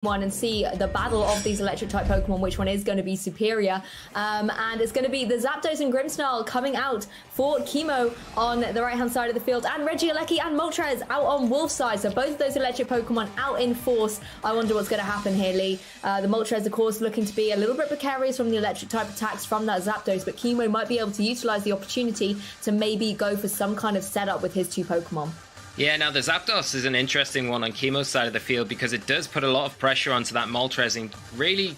one and see the battle of these electric type Pokemon, which one is going to be superior. And it's going to be the Zapdos and Grimmsnarl coming out for Kimo on the right hand side of the field, and Regieleki and Moltres out on Wolf's side. So both of those electric Pokemon out in force. I wonder what's going to happen here, Lee. The Moltres, of course, looking to be a little bit precarious from the electric type attacks from that Zapdos, but Kimo might be able to utilize the opportunity to maybe go for some kind of setup with his two Pokemon. Yeah, now the Zapdos is an interesting one on Kimo's side of the field because it does put a lot of pressure onto that Moltres and really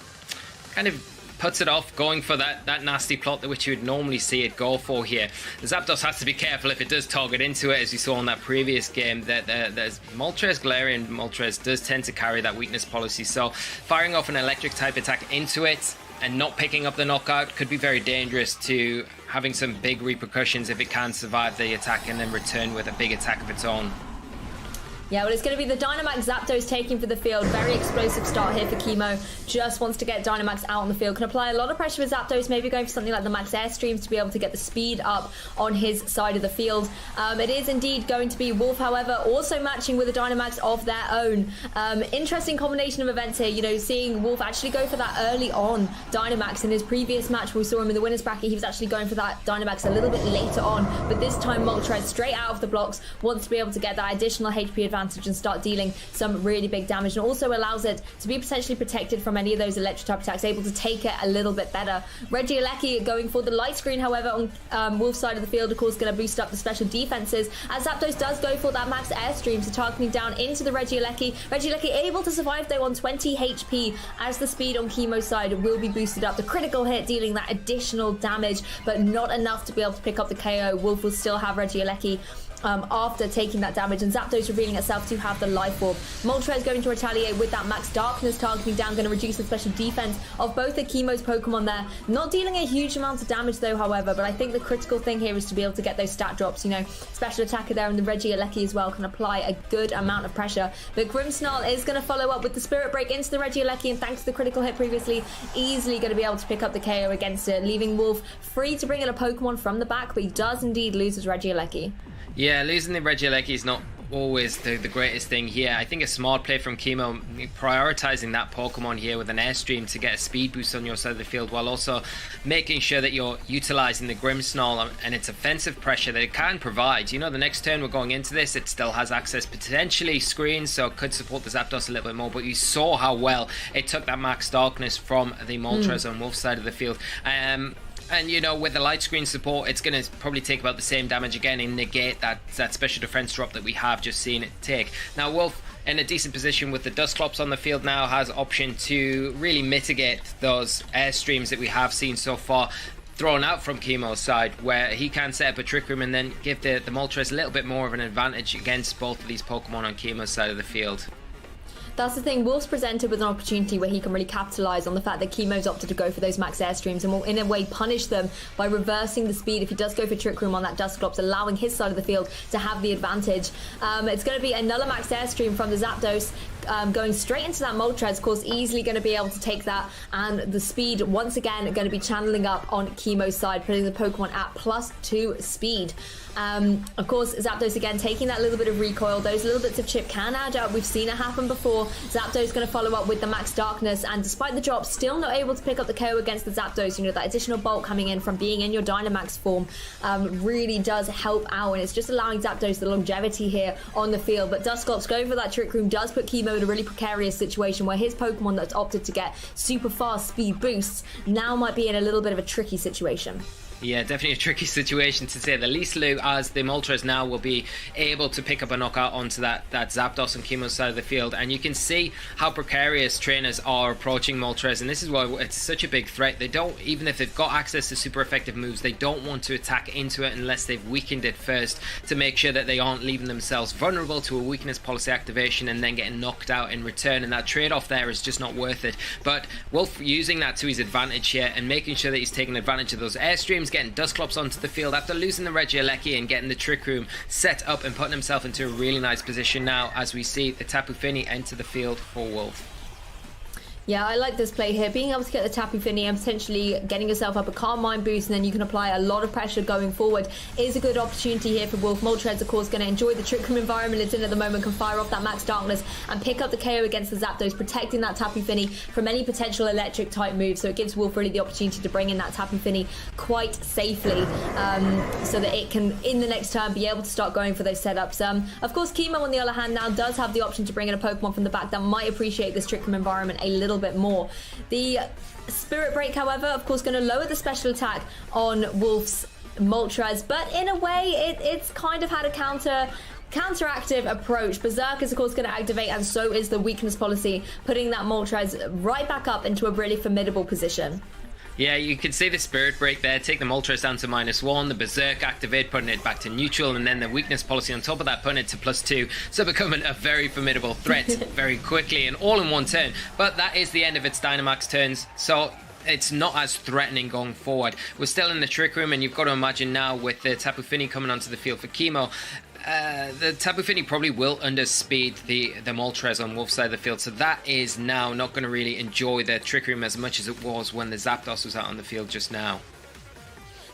kind of puts it off going for that nasty plot which you would normally see it go for here. The Zapdos has to be careful if it does target into it, as you saw in that previous game, that there's Moltres, Galarian Moltres does tend to carry that weakness policy, so firing off an electric type attack into it and not picking up the knockout could be very dangerous to having some big repercussions if it can survive the attack and then return with a big attack of its own. Yeah, well, it's going to be the Dynamax Zapdos taking for the field. Very explosive start here for Kimo. Just wants to get Dynamax out on the field. Can apply a lot of pressure with Zapdos, maybe going for something like the Max Airstreams to be able to get the speed up on his side of the field. It is indeed going to be Wolfe, however, also matching with a Dynamax of their own. Interesting combination of events here. You know, seeing Wolfe actually go for that early on Dynamax in his previous match. We saw him in the winner's bracket. He was actually going for that Dynamax a little bit later on. But this time, Moltres straight out of the blocks wants to be able to get that additional HP advantage and start dealing some really big damage, and also allows it to be potentially protected from any of those electric type attacks, able to take it a little bit better. Regieleki going for the light screen, however, on Wolf's side of the field, of course, going to boost up the special defenses, as Zapdos does go for that Max Airstream, so targeting down into the Regieleki. Regieleki able to survive though on 20 HP, as the speed on Kimo's side will be boosted up. The critical hit dealing that additional damage, but not enough to be able to pick up the KO. Wolfe will still have Regieleki after taking that damage, and Zapdos revealing itself to have the Life Orb. Moltres going to retaliate with that Max Darkness, targeting down, going to reduce the special defense of both of Kimo's Pokemon there. Not dealing a huge amount of damage though, however, but I think the critical thing here is to be able to get those stat drops. You know, special attacker there, and the Regieleki as well can apply a good amount of pressure. But Grimmsnarl is going to follow up with the Spirit Break into the Regieleki, and thanks to the critical hit previously, easily going to be able to pick up the KO against it, leaving Wolfe free to bring in a Pokemon from the back, but he does indeed lose his Regieleki. Yeah, losing the Regieleki is not always the greatest thing here. I think a smart play from Kimo, prioritizing that Pokemon here with an Airstream to get a speed boost on your side of the field, while also making sure that you're utilizing the Grimmsnarl and its offensive pressure that it can provide. You know, the next turn we're going into this, it still has access potentially screens, so it could support the Zapdos a little bit more, but you saw how well it took that Max Darkness from the Moltres on Wolf's side of the field. And, you know, with the light screen support, it's going to probably take about the same damage again and negate that special defense drop that we have just seen it take. Now, Wolfe, in a decent position with the Dusclops on the field now, has option to really mitigate those Airstreams that we have seen so far thrown out from Kimo's side, where he can set up a Trick Room and then give the Moltres a little bit more of an advantage against both of these Pokemon on Kimo's side of the field. That's the thing, Wolf's presented with an opportunity where he can really capitalise on the fact that Kimo's opted to go for those Max Airstreams and will in a way punish them by reversing the speed if he does go for Trick Room on that Dusclops, allowing his side of the field to have the advantage. It's going to be another Max Airstream from the Zapdos, going straight into that Moltres, of course, easily going to be able to take that, and the speed once again going to be channeling up on Kimo's side, putting the Pokemon at +2 speed. Of course, Zapdos again taking that little bit of recoil. Those little bits of chip can add up. We've seen it happen before. Zapdos going to follow up with the Max Darkness, and despite the drop, still not able to pick up the KO against the Zapdos. You know, that additional bulk coming in from being in your Dynamax form really does help out, and it's just allowing Zapdos the longevity here on the field. But Dusclops going for that Trick Room does put Kimo in a really precarious situation where his Pokemon that's opted to get super fast speed boosts now might be in a little bit of a tricky situation. Yeah, definitely a tricky situation to say the least, Lou, as the Moltres now will be able to pick up a knockout onto that Zapdos on Kimo's side of the field. And you can see how precarious trainers are approaching Moltres, and this is why it's such a big threat. They don't, even if they've got access to super effective moves, they don't want to attack into it unless they've weakened it first, to make sure that they aren't leaving themselves vulnerable to a weakness policy activation and then getting knocked out in return. And that trade-off there is just not worth it. But Wolfe using that to his advantage here and making sure that he's taking advantage of those Airstreams, getting Dusclops onto the field after losing the Regieleki and getting the Trick Room set up and putting himself into a really nice position now as we see the Tapu Fini enter the field for Wolfe. Yeah, I like this play here. Being able to get the Tapu Fini and potentially getting yourself up a Calm Mind boost, and then you can apply a lot of pressure going forward, is a good opportunity here for Wolfe. Moltres, of course, going to enjoy the Trick Room environment it's in at the moment, can fire off that Max Darkness and pick up the KO against the Zapdos, protecting that Tapu Fini from any potential electric type move. So it gives Wolfe really the opportunity to bring in that Tapu Fini quite safely, so that it can, in the next turn, be able to start going for those setups. Of course, Kimo, on the other hand, now does have the option to bring in a Pokemon from the back that might appreciate this Trick Room environment a little bit more. The Spirit Break, however, of course, going to lower the special attack on Wolfe's Moltres, but in a way, it's kind of had a counteractive approach. Berserk is, of course, going to activate, and so is the weakness policy, putting that Moltres right back up into a really formidable position. Yeah, you can see the Spirit Break there, take the Moltres down to -1, the Berserk activate, putting it back to neutral, and then the weakness policy on top of that, putting it to +2, so becoming a very formidable threat very quickly and all in one turn. But that is the end of its Dynamax turns, so it's not as threatening going forward. We're still in the Trick Room, and you've got to imagine now with the Tapu Fini coming onto the field for Kimo, the Tapu Fini probably will underspeed the Moltres on Wolfe's side of the field, so that is now not going to really enjoy the Trick Room as much as it was when the Zapdos was out on the field just now.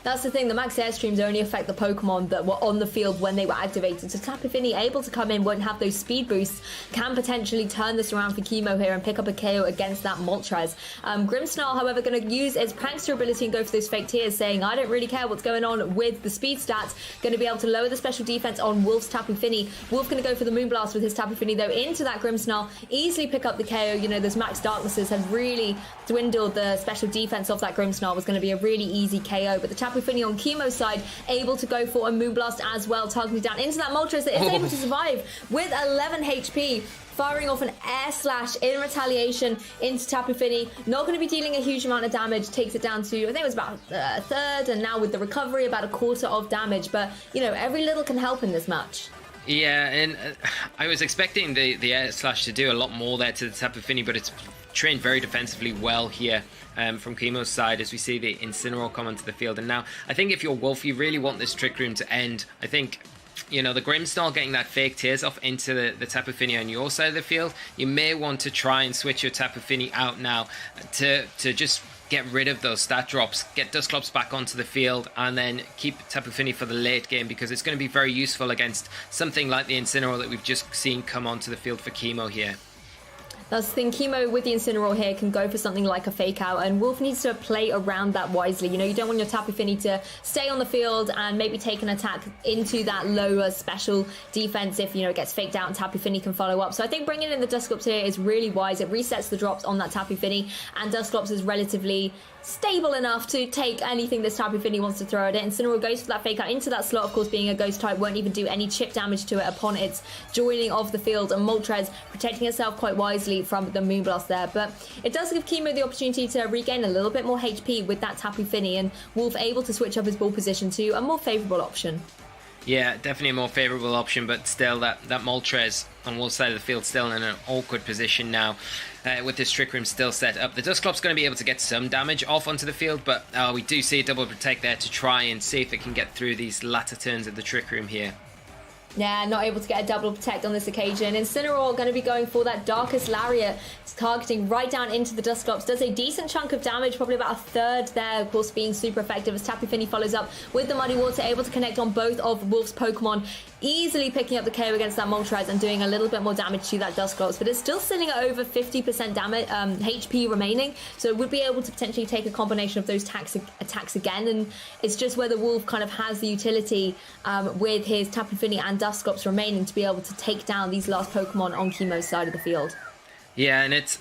That's the thing, the max airstreams only affect the Pokemon that were on the field when they were activated. So Tapu Fini able to come in, won't have those speed boosts, can potentially turn this around for Kimo here and pick up a KO against that Moltres. Grimmsnarl, however, going to use its prankster ability and go for those fake tears, saying, I don't really care what's going on with the speed stats. Going to be able to lower the special defense on Wolfe's Tapu Fini. Wolfe going to go for the Moonblast with his Tapu Fini, though, into that Grimmsnarl, easily pick up the KO. You know, those max darknesses have really dwindled the special defense of that Grimmsnarl. Was going to be a really easy KO, but the Tapu Fini on Kimo's side able to go for a Moonblast as well, targeting down into that Moltres that is able to survive with 11 HP, firing off an air slash in retaliation into Tapu Fini. Not going to be dealing a huge amount of damage, takes it down to, I think it was about a third, and now with the recovery about a quarter of damage. But you know, every little can help in this match. Yeah, and I was expecting the air slash to do a lot more there to the Tapu Fini, but it's trained very defensively well here from Kimo's side as we see the Incineroar come onto the field. And now I think if you're Wolfe, you really want this Trick Room to end. I think, you know, the Grimmsnarl getting that fake tears off into the Tapu Fini on your side of the field, you may want to try and switch your Tapu Fini out now to just get rid of those stat drops, get Dusclops back onto the field, and then keep Tapu Fini for the late game, because it's going to be very useful against something like the Incineroar that we've just seen come onto the field for Kimo here. That's the thing, Kimo with the Incineroar here can go for something like a fake out, and Wolfe needs to play around that wisely. You know, you don't want your Tapu Fini to stay on the field and maybe take an attack into that lower special defense if, you know, it gets faked out and Tapu Fini can follow up. So I think bringing in the Dusclops here is really wise. It resets the drops on that Tapu Fini, and Dusclops is relatively stable enough to take anything this Tapu Fini wants to throw at it. Incineroar goes for that fake out into that slot. Of course, being a ghost type, won't even do any chip damage to it upon its joining of the field, and Moltres protecting itself quite wisely from the Moonblast there. But it does give Kimo the opportunity to regain a little bit more HP with that Tapu Fini, and Wolfe able to switch up his ball position to a more favourable option. Yeah, definitely a more favourable option, but still that Moltres on Wolfe's side of the field still in an awkward position now. With this Trick Room still set up. The Dusclops going to be able to get some damage off onto the field, but we do see a double protect there to try and see if it can get through these latter turns of the Trick Room here. Yeah, not able to get a double protect on this occasion. Incineroar going to be going for that Darkest Lariat, targeting right down into the Dusclops. Does a decent chunk of damage, probably about a third there, of course being super effective as Tapu Fini follows up with the Muddy Water, able to connect on both of Wolfe's Pokemon, easily picking up the KO against that Moltres and doing a little bit more damage to that Dusclops. But it's still sitting at over 50% damage, HP remaining, so it would be able to potentially take a combination of those attacks again, and it's just whether Wolfe kind of has the utility with his Tapu Fini and Dusclops remaining to be able to take down these last Pokemon on Kimo's side of the field. Yeah, and it's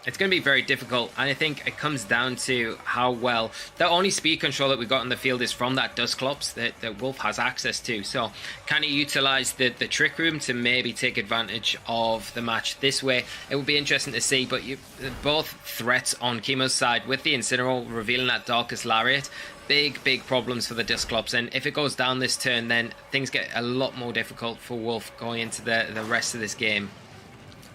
going to be very difficult, and I think it comes down to how well the only speed control that we got on the field is from that Dusclops that Wolfe has access to. So can he utilize the Trick Room to maybe take advantage of the match this way? It would be interesting to see, but both threats on Kimo's side with the Incineroar revealing that Darkest Lariat, big problems for the Dusclops, and if it goes down this turn, then things get a lot more difficult for Wolfe going into the rest of this game.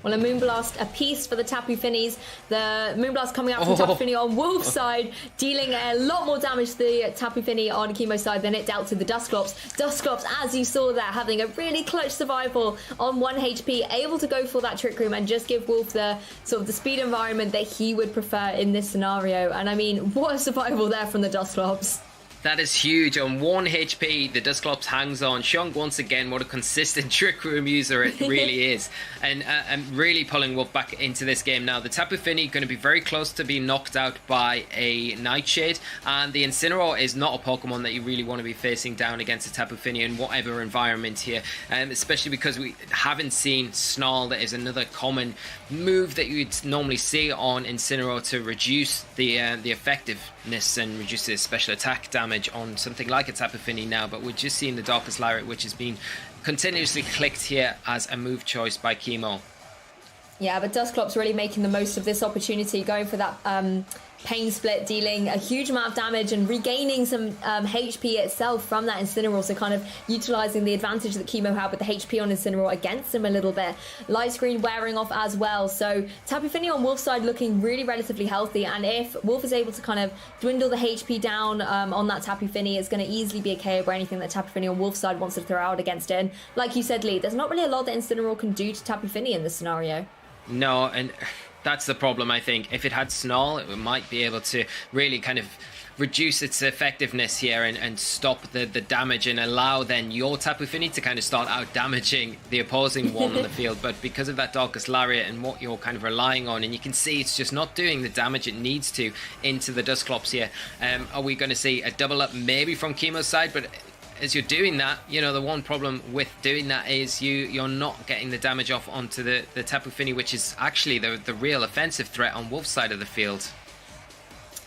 Well, a Moonblast apiece for the Tapu Finis. The Moonblast coming out from Tapu Fini on Wolfe's side, dealing a lot more damage to the Tapu Fini on Kimo's side than it dealt to the Dusclops. Dusclops, as you saw there, having a really clutch survival on 1 HP, able to go for that Trick Room and just give Wolfe the sort of the speed environment that he would prefer in this scenario. And I mean, what a survival there from the Dusclops. That is huge. On 1 HP, the Dusclops hangs on, showing once again what a consistent Trick Room user it really is. And really pulling Wolfe back into this game now. The Tapu Fini going to be very close to being knocked out by a Nightshade. And the Incineroar is not a Pokemon that you really want to be facing down against a Tapu Fini in whatever environment here. Especially because we haven't seen Snarl. That is another common move that you'd normally see on Incineroar to reduce the effectiveness and reduce the special attack damage on something like a Tapu Fini now, but we're just seeing the Darkest Lariat, which has been continuously clicked here as a move choice by Kimo. Yeah, but Dusclops really making the most of this opportunity, going for that Pain Split, dealing a huge amount of damage and regaining some HP itself from that Incineroar, so kind of utilising the advantage that Kimo had with the HP on Incineroar against him a little bit. Light Screen wearing off as well, so Tapu Fini on Wolfe's side looking really relatively healthy, and if Wolfe is able to kind of dwindle the HP down on that Tapu Fini, it's going to easily be a KO or anything that Tapu Fini on Wolfe's side wants to throw out against it. And like you said, Lee, there's not really a lot that Incineroar can do to Tapu Fini in this scenario. No, and that's the problem, I think. If it had Snarl, it might be able to really kind of reduce its effectiveness here and stop the damage and allow then your Tapu Fini to kind of start out damaging the opposing one on the field. But because of that Darkest Lariat and what you're kind of relying on, and you can see it's just not doing the damage it needs to into the Dusclops here. Are we going to see a double up maybe from Kimo's side? But as you're doing that, you know, the one problem with doing that is you're not getting the damage off onto the Tapu Fini, which is actually the real offensive threat on Wolfe's side of the field.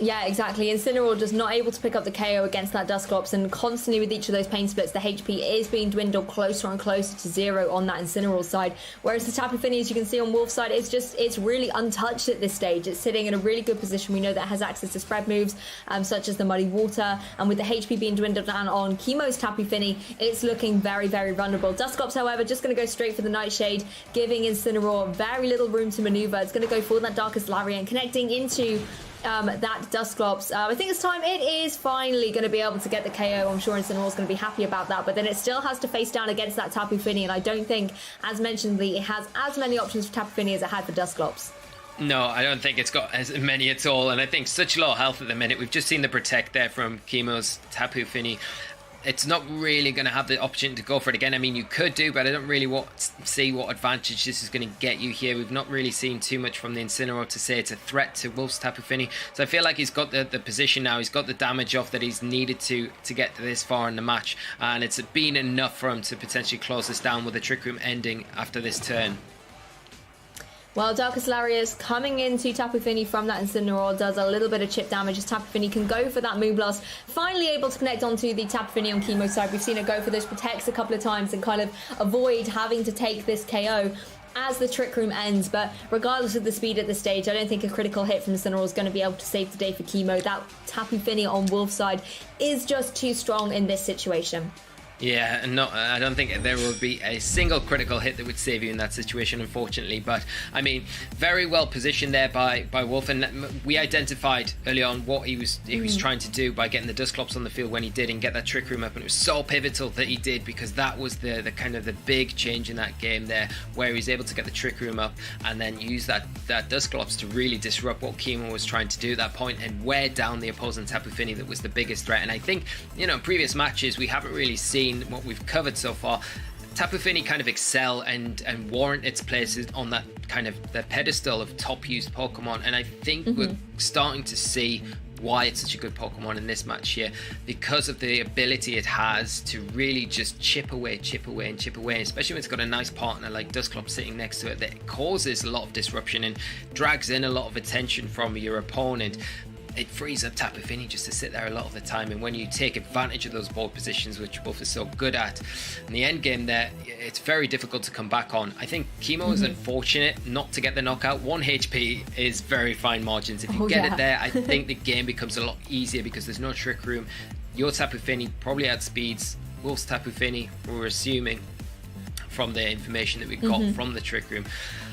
Yeah, exactly. Incineroar just not able to pick up the KO against that Dusclops, and constantly with each of those Pain Splits, the HP is being dwindled closer and closer to 0 on that Incineroar side. Whereas the Tapu Fini, as you can see on Wolfe's side, it's really untouched at this stage. It's sitting in a really good position. We know that it has access to spread moves, such as the Muddy Water, and with the HP being dwindled down on Kimo's Tapu Fini, it's looking very, very vulnerable. Dusclops, however, just going to go straight for the Nightshade, giving Incineroar very little room to maneuver. It's going to go for that Darkest Lariat and connecting into that Dusclops. I think this time it is finally going to be able to get the KO. I'm sure Incineroar's going to be happy about that, but then it still has to face down against that Tapu Fini, and I don't think, as mentioned, it has as many options for Tapu Fini as it had for Dusclops. No, I don't think it's got as many at all, and I think such low health at the minute. We've just seen the Protect there from Kimo's Tapu Fini. It's not really going to have the option to go for it again. I mean, you could do, but I don't really see what advantage this is going to get you here. We've not really seen too much from the Incineroar to say it's a threat to Wolfe's Tapu Fini. So I feel like he's got the position now. He's got the damage off that he's needed to get this far in the match. And it's been enough for him to potentially close this down with the Trick Room ending after this turn. Well, Darkest Lariat coming into Tapu Fini from that Incineroar does a little bit of chip damage as Tapu Fini can go for that Moonblast. Finally able to connect onto the Tapu Fini on Kimo's side. We've seen it go for those Protects a couple of times and kind of avoid having to take this KO as the Trick Room ends. But regardless of the speed at this stage, I don't think a critical hit from Incineroar is going to be able to save the day for Kimo. That Tapu Fini on Wolfe's side is just too strong in this situation. Yeah, no, I don't think there will be a single critical hit that would save you in that situation, unfortunately. But, I mean, very well positioned there by Wolfe. And we identified early on what he was trying to do by getting the Dusclops on the field when he did and get that Trick Room up. And it was so pivotal that he did, because that was the kind of the big change in that game there, where he was able to get the Trick Room up and then use that Dusclops to really disrupt what Kimo was trying to do at that point and wear down the opposing Tapu Fini that was the biggest threat. And I think, you know, in previous matches, we haven't really seen what we've covered so far. Tapu Fini kind of excel and warrant its place on that kind of the pedestal of top used Pokemon, and I think we're starting to see why it's such a good Pokemon in this match here, because of the ability it has to really just chip away, especially when it's got a nice partner like Dusclops sitting next to it that causes a lot of disruption and drags in a lot of attention from your opponent. It frees up Tapu Fini just to sit there a lot of the time, and when you take advantage of those board positions, which Wolfe is so good at, in the end game there, it's very difficult to come back on. I think Kimo is unfortunate not to get the knockout. 1 HP is very fine margins. If you get it there, I think the game becomes a lot easier because there's no Trick Room. Your Tapu Fini probably outspeeds Wolfe's Tapu Fini, we're assuming, from the information that we got from the Trick Room.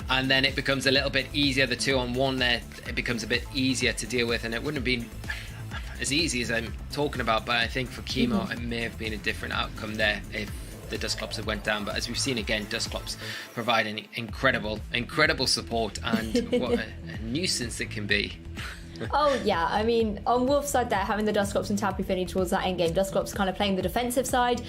and then it becomes a little bit easier. The 2-on-1 there, it becomes a bit easier to deal with, and it wouldn't have been as easy as I'm talking about, but I think for Kimo it may have been a different outcome there if the Dustclops had went down. But as we've seen again, Dustclops providing incredible support, and what a nuisance it can be. Oh yeah, I mean, on Wolf's side there, having the Dustclops and Tapu Fini towards that end game, Dustclops kind of playing the defensive side,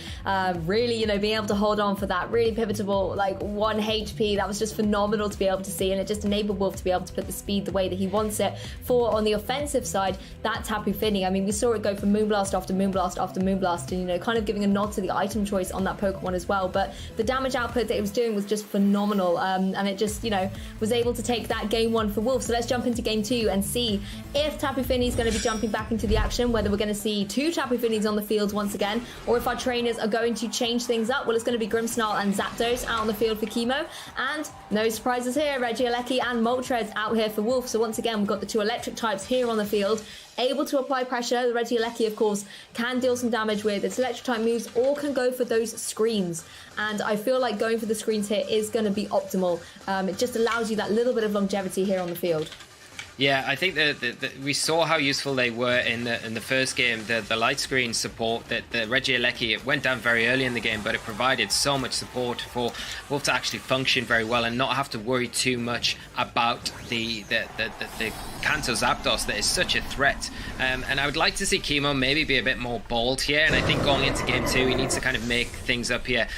really, you know, being able to hold on for that really pivotal, like 1 HP, that was just phenomenal to be able to see, and it just enabled Wolf to be able to put the speed the way that he wants it. For on the offensive side, that Tapu Fini, I mean, we saw it go from Moonblast after Moonblast after Moonblast, and, you know, kind of giving a nod to the item choice on that Pokemon as well, but the damage output that it was doing was just phenomenal, and it just, you know, was able to take that game 1 for Wolf. So let's jump into game 2 and see if Tapu Fini is going to be jumping back into the action, whether we're going to see 2 Tapu Finis on the field once again, or if our trainers are going to change things up. Well, it's going to be Grimmsnarl and Zapdos out on the field for Kimo, and no surprises here, Regieleki and Moltres out here for Wolf. So once again, we've got the 2 electric types here on the field, able to apply pressure. The Regieleki, of course, can deal some damage with its electric type moves, or can go for those screens. And I feel like going for the screens here is going to be optimal. It just allows you that little bit of longevity here on the field. Yeah, I think that we saw how useful they were in the first game. The light screen support, that the Regieleki, it went down very early in the game, but it provided so much support for Wolf to actually function very well and not have to worry too much about the Kanto Zapdos that is such a threat. And I would like to see Kimo maybe be a bit more bold here, and I think going into game 2 he needs to kind of make things up here.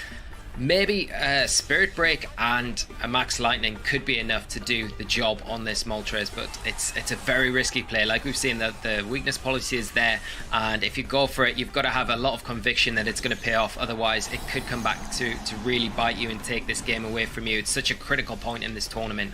Maybe Spirit Break and a Max Lightning could be enough to do the job on this Moltres, but it's a very risky play. Like we've seen, that the weakness policy is there, and if you go for it, you've got to have a lot of conviction that it's going to pay off. Otherwise, it could come back to really bite you and take this game away from you. It's such a critical point in this tournament.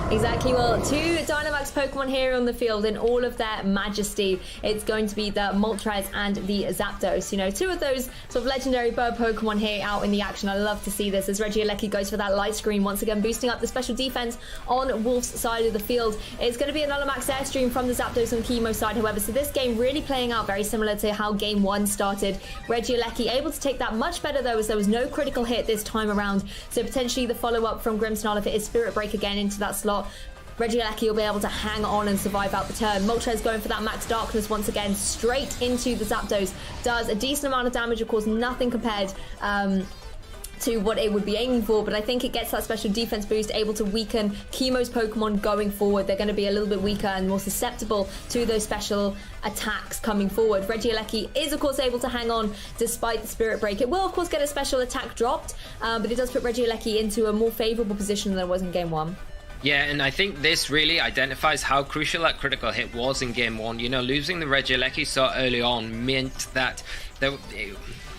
Exactly. Well, 2 Dynamax Pokemon here on the field in all of their majesty. It's going to be the Moltres and the Zapdos. You know, 2 of those sort of legendary bird Pokemon here out in the action. I love to see this as Regieleki goes for that light screen, once again boosting up the special defense on Wolf's side of the field. It's going to be another Max Airstream from the Zapdos on Kimo's side, however. So this game really playing out very similar to how game 1 started. Regieleki able to take that much better though, as there was no critical hit this time around. So potentially the follow-up from Grimmsnarl, if it is Spirit Break again into that slot, Regieleki will be able to hang on and survive out the turn. Moltres going for that Max Darkness once again, straight into the Zapdos. Does a decent amount of damage, of course, nothing compared to what it would be aiming for, but I think it gets that special defense boost, able to weaken Kimo's Pokemon going forward. They're going to be a little bit weaker and more susceptible to those special attacks coming forward. Regieleki is, of course, able to hang on despite the Spirit Break. It will, of course, get a special attack dropped, but it does put Regieleki into a more favourable position than it was in game 1. Yeah, and I think this really identifies how crucial that critical hit was in game 1. You know, losing the Regieleki so early on meant that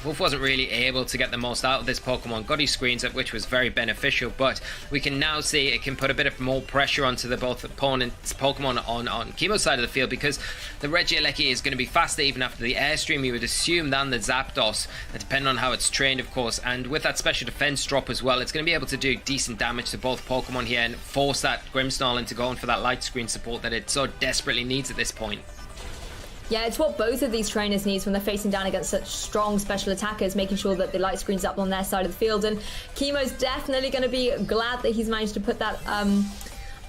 Wolf wasn't really able to get the most out of this Pokemon. Got his screens up, which was very beneficial, but we can now see it can put a bit of more pressure onto the both opponents' Pokemon on Kimo's side of the field, because the Regieleki is going to be faster even after the Airstream, you would assume, than the Zapdos, depending on how it's trained, of course. And with that special defense drop as well, it's going to be able to do decent damage to both Pokemon here and force that Grimmsnarl into going for that light screen support that it so desperately needs at this point. Yeah, it's what both of these trainers need when they're facing down against such strong special attackers, making sure that the light screen's up on their side of the field. And Kimo's definitely going to be glad that he's managed to put that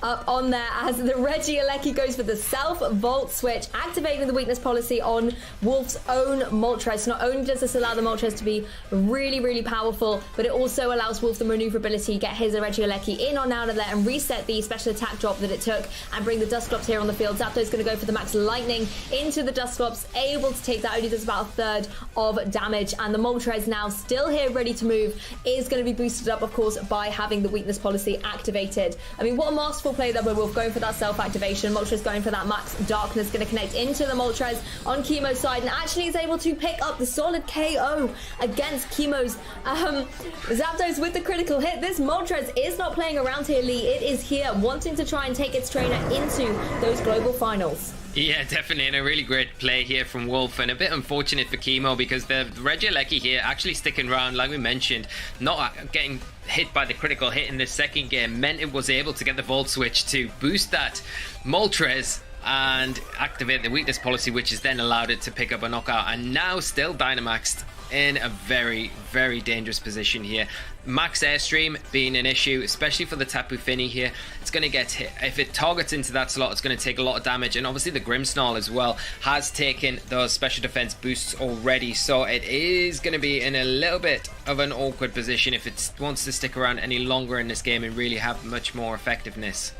up on there, as the Regieleki goes for the self-vault switch, activating the weakness policy on Wolf's own Moltres. Not only does this allow the Moltres to be really, really powerful, but it also allows Wolf the maneuverability, get his Regieleki in or out of there and reset the special attack drop that it took and bring the Dustclops here on the field. Zapdos going to go for the Max Lightning into the Dustclops, able to take that, only does about a third of damage, and the Moltres now still here ready to move, is going to be boosted up, of course, by having the weakness policy activated. I mean, what a masterful play there by Wolf, going for that self-activation. Moltres going for that Max Darkness, going to connect into the Moltres on Kimo's side, and actually is able to pick up the solid KO against Kimo's Zapdos with the critical hit. This Moltres is not playing around here, Lee. It is here wanting to try and take its trainer into those global finals. Yeah, definitely, and a really great play here from Wolf, and a bit unfortunate for Kimo because the Regieleki here actually sticking around, like we mentioned, not getting hit by the critical hit in the second game meant it was able to get the Volt Switch to boost that Moltres and activate the weakness policy, which has then allowed it to pick up a knockout, and now still Dynamaxed in a very, very dangerous position here. Max Airstream being an issue, especially for the Tapu Fini here. It's going to get hit. If it targets into that slot, it's going to take a lot of damage. And obviously the Grimmsnarl as well has taken those special defense boosts already. So it is going to be in a little bit of an awkward position if it wants to stick around any longer in this game and really have much more effectiveness.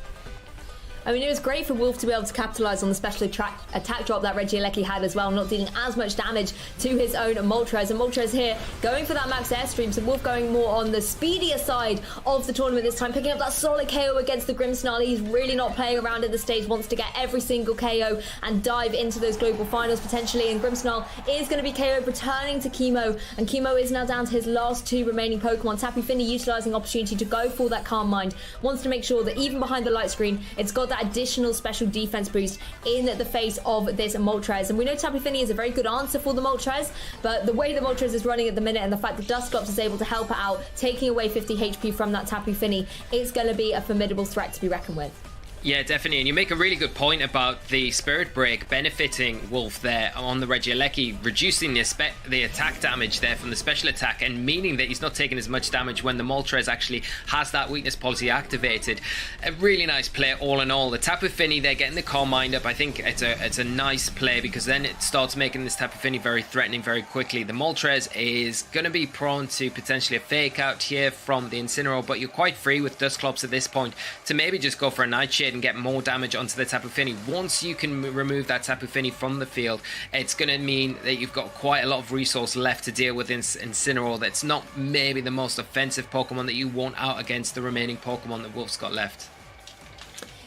I mean, it was great for Wolfe to be able to capitalise on the special attack drop that Regieleki had as well, not dealing as much damage to his own Moltres. And Moltres here going for that max airstream, so Wolfe going more on the speedier side of the tournament this time, picking up that solid KO against the Grimmsnarl. He's really not playing around at the stage, wants to get every single KO and dive into those global finals potentially. And Grimmsnarl is going to be KO'd, returning to Kimo, and Kimo is now down to his last 2 remaining Pokemon. Tapu Fini utilising opportunity to go for that Calm Mind, wants to make sure that even behind the light screen, it's got that additional special defense boost in the face of this Moltres. And we know Tapu Fini is a very good answer for the Moltres, but the way the Moltres is running at the minute and the fact that Dusclops is able to help it out, taking away 50 HP from that Tapu Fini, it's going to be a formidable threat to be reckoned with. Yeah, definitely. And you make a really good point about the Spirit Break benefiting Wolfe there on the Regieleki, reducing the attack damage there from the special attack, and meaning that he's not taking as much damage when the Moltres actually has that weakness policy activated. A really nice play all in all. The Tapu Fini, they're getting the Calm Mind up. I think it's a nice play because then it starts making this Tapu Fini very threatening very quickly. The Moltres is going to be prone to potentially a fake out here from the Incineroar, but you're quite free with Dusclops at this point to maybe just go for a Nightshade and get more damage onto the Tapu Fini. Once you can remove that Tapu Fini from the field, it's going to mean that you've got quite a lot of resource left to deal with Incineroar. That's not maybe the most offensive Pokemon that you want out against the remaining Pokemon that Wolfe's got left.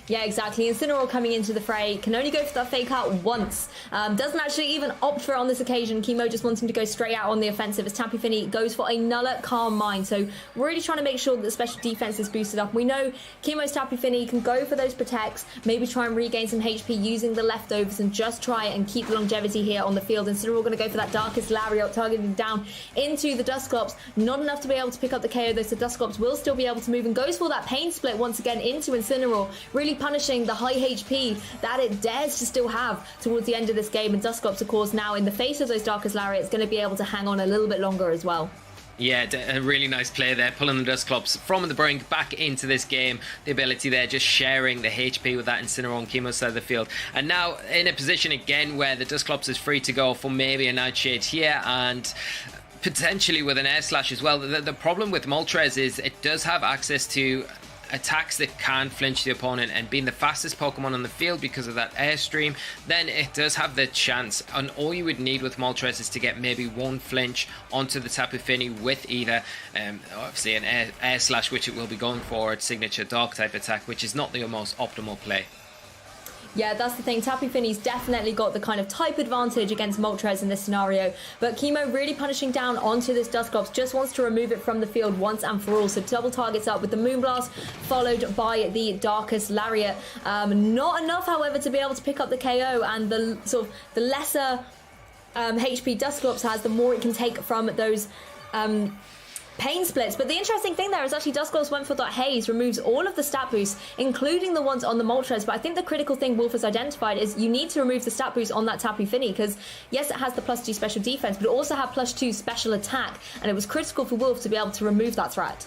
Yeah, exactly. Incineroar coming into the fray can only go for that fake out once. Doesn't actually even opt for it on this occasion. Kimo just wanting to go straight out on the offensive as Tapu Fini goes for another Calm Mind. So really trying to make sure that the special defense is boosted up. We know Kimo's Tapu Fini can go for those protects, maybe try and regain some HP using the leftovers and just try and keep the longevity here on the field. Incineroar going to go for that Darkest Lariat, targeting down into the Dusclops. Not enough to be able to pick up the KO though, so Dusclops will still be able to move and goes for that Pain Split once again into Incineroar, really punishing the high HP that it dares to still have towards the end of this game. And Dusclops, of course, now in the face of those Darkest Lariats, going to be able to hang on a little bit longer as well. Yeah, a really nice play there, pulling the Dusclops from the brink back into this game. The ability there, just sharing the HP with that Incineroar on Kimo's side of the field. And now in a position again where the Dusclops is free to go for maybe a Nightshade here, and potentially with an Air Slash as well. The problem with Moltres is it does have access to attacks that can flinch the opponent, and being the fastest Pokemon on the field because of that airstream, then it does have the chance. And all you would need with Moltres is to get maybe one flinch onto the Tapu Fini with either obviously an air slash, which it will be going for, its signature dark type attack, which is not the most optimal play. Yeah, that's the thing. Tapu Fini's definitely got the kind of type advantage against Moltres in this scenario. But Kimo really punishing down onto this Dusclops, just wants to remove it from the field once and for all. So double targets up with the Moonblast, followed by the Darkest Lariat. Not enough, however, to be able to pick up the KO, and the sort of the lesser HP Dusclops has, the more it can take from those Pain Splits. But the interesting thing there is actually Dusclops went for that Haze, removes all of the stat boosts, including the ones on the Moltres. But I think the critical thing Wolfe has identified is you need to remove the stat boost on that Tapu Fini, because yes, it has the +2 special defense, but it also had +2 special attack, and it was critical for Wolfe to be able to remove that threat.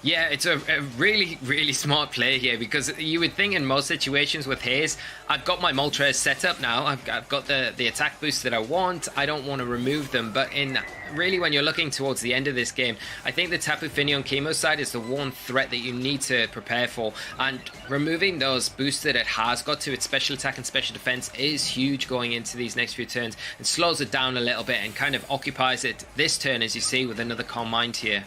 Yeah, it's a really, really smart play here, because you would think in most situations with Haze, I've got my Moltres set up now, I've got the attack boost that I want, I don't want to remove them. But really when you're looking towards the end of this game, I think the Tapu Fini on Kimo's side is the one threat that you need to prepare for, and removing those boosts that it has got to its special attack and special defense is huge going into these next few turns, and slows it down a little bit and kind of occupies it this turn, as you see, with another Calm Mind here.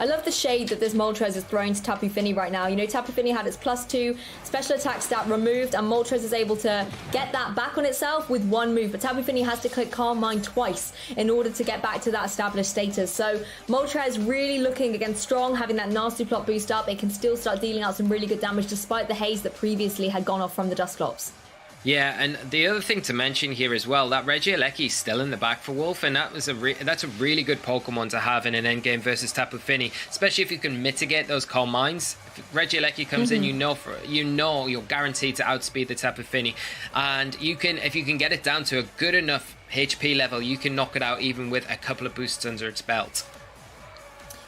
I love the shade that this Moltres is throwing to Tapu Fini right now. You know, Tapu Fini had its +2 special attack stat removed, and Moltres is able to get that back on itself with one move. But Tapu Fini has to click Calm Mind twice in order to get back to that established status. So Moltres really looking again strong, having that nasty plot boost up. It can still start dealing out some really good damage despite the Haze that previously had gone off from the Dusclops. Yeah, and the other thing to mention here as well, that Regieleki is still in the back for Wolfe, and that's a really good Pokemon to have in an endgame versus Tapu Fini, especially if you can mitigate those Calm Minds. If Regieleki comes in, you know you're guaranteed to outspeed the Tapu Fini, and if you can get it down to a good enough HP level, you can knock it out even with a couple of boosts under its belt.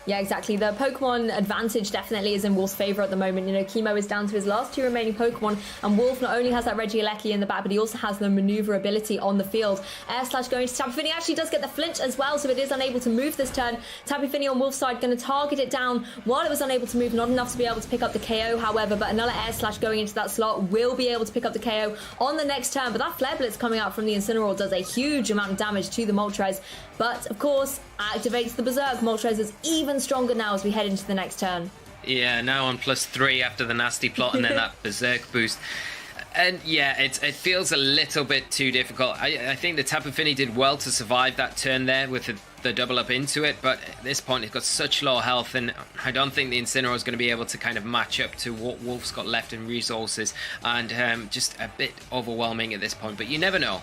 Yeah, exactly. The Pokemon advantage definitely is in Wolfe's favour at the moment. You know, Kimo is down to his last 2 remaining Pokemon, and Wolfe not only has that Regieleki in the back, but he also has the manoeuvrability on the field. Air Slash going to Tapu Fini actually does get the flinch as well, so it is unable to move this turn. Tapu Fini on Wolfe's side going to target it down while it was unable to move, not enough to be able to pick up the KO, however, but another Air Slash going into that slot will be able to pick up the KO on the next turn. But that Flare Blitz coming out from the Incineroar does a huge amount of damage to the Moltres, but of course activates the Berserk. Moltres is even stronger now as we head into the next turn. Yeah, now on +3 after the nasty plot and then that Berserk boost. And yeah, it feels a little bit too difficult. I think the Tapu Fini did well to survive that turn there with the double up into it, but at this point it's got such low health, and I don't think the Incineroar is going to be able to kind of match up to what Wolfe's got left in resources, and just a bit overwhelming at this point, but you never know.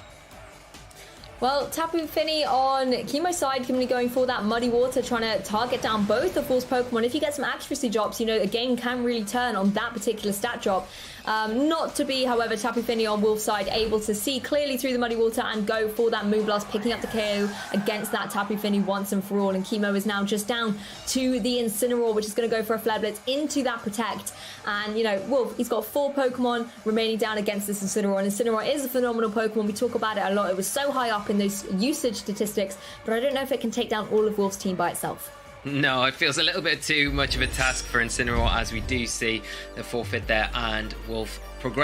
Well, Tapu Fini on Kimo's side can be going for that Muddy Water, trying to target down both of Wolfe's Pokemon. If you get some accuracy drops, you know, the game can really turn on that particular stat drop. Not to be, however, Tapu Fini on Wolfe's side able to see clearly through the Muddy Water and go for that Moonblast, picking up the KO against that Tapu Fini once and for all. And Kimo is now just down to the Incineroar, which is going to go for a Flare Blitz into that Protect. And, you know, Wolfe, he's got 4 Pokemon remaining down against this Incineroar. And Incineroar is a phenomenal Pokemon. We talk about it a lot. It was so high up in those usage statistics, but I don't know if it can take down all of Wolfe's team by itself. No, it feels a little bit too much of a task for Incineroar, as we do see the forfeit there, and Wolfe progress.